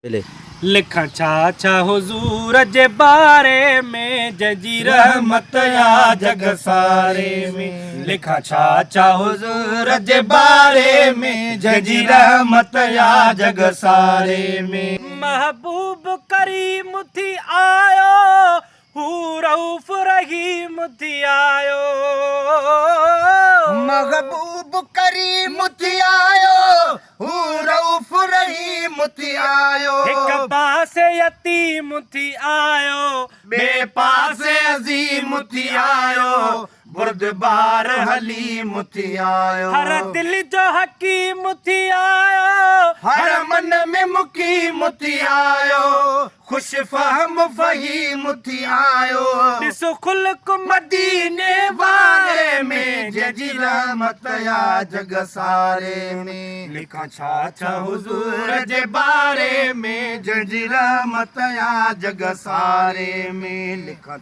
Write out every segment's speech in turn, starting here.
ले लिखा छा हुजूर जे बारे में जजी रहमत या जग सारे में। लिखा छा हुजूर जे बारे में जजी रहमत या जग सारे में। महबूब करीम थी आयो हू रऊफ रहीम थी आयो। महबूब करीम थी आयो हू रऊफ रहीम थी आयो। एक पासे यतीम थी आयो बे पासे अजीम थी आयो। बुर्दबार हलीम थी आयो। हर दिल जो हकीम थी आयो। हर मन में मुकीम थी आयो। खुश फहम फहीम थी आयो। ॾिसो खुल्क मदीने वारे में जजी रहमत या जग सारे में। लिखा छा हुजूर जे बारे में जजी रहमत या जग सारे में। लिखा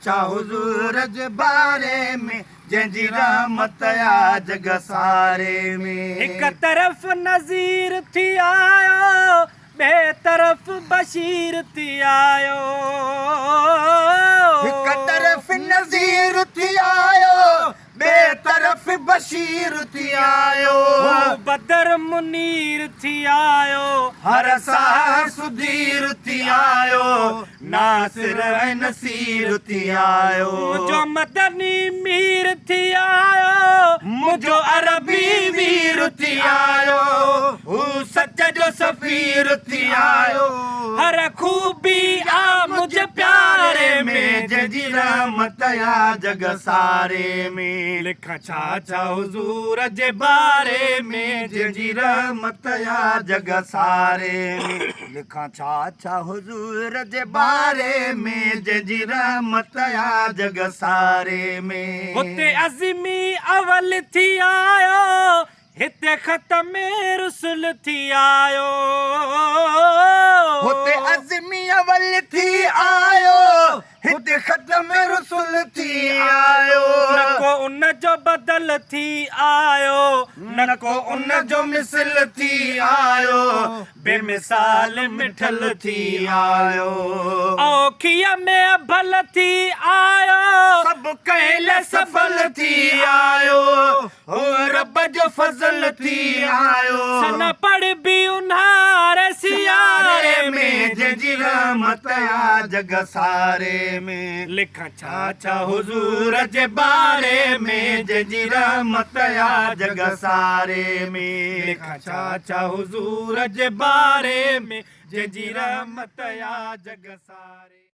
छा हुजूर जे बारे में जजी रहमत या जग सारे में। एक तरफ नज़ीर थी आयो ॿे तरफ बशीर थी आयो। हिक तरफ नज़ीर थी आयो बे तरफ बशीर थी आयो। बदर मुनीर थी आयो हर साह सुधीर थी आयो। नासिर ऐं नसीर थी आयो। मुंहिंजो मदनी मीर थी आयो। मुंहिंजो अरबी वीर थी आयो। हू सच जो सफ़ीर थी आयो। हर खूबी आ मुझे प्यारे में जजी रहमत या जग सारे में। लिखा छा हुजूर जे बारे में जजी रहमत या जग सारे में। लिखा छा हुजूर जे बारे में जजी रहमत या जग सारे में। हुते अज़मी अवल थी आयो हिते ख़तम रुसुल थी आयो। हुते अज़मी अवल थी आयो हिते ख़तम रुसुल थी आयो। न को उन जो बदल थी आयो न को उन जो मिसल थी आयो। बेमिसाल मिठल थी आयो। औखिया में भल थी आयो। सब कहल सफल थी आयो। हो रब जो फज़ल थी आयो। सन पढ़ भी उन्हारे सियारे में जजी रहमत या जग सारे में। लिखा छा हुजूर जे बारे में जजी रहमत या जग सारे में। लिखा छा हुजूर जे बारे में जजी रहमत या जग सारे।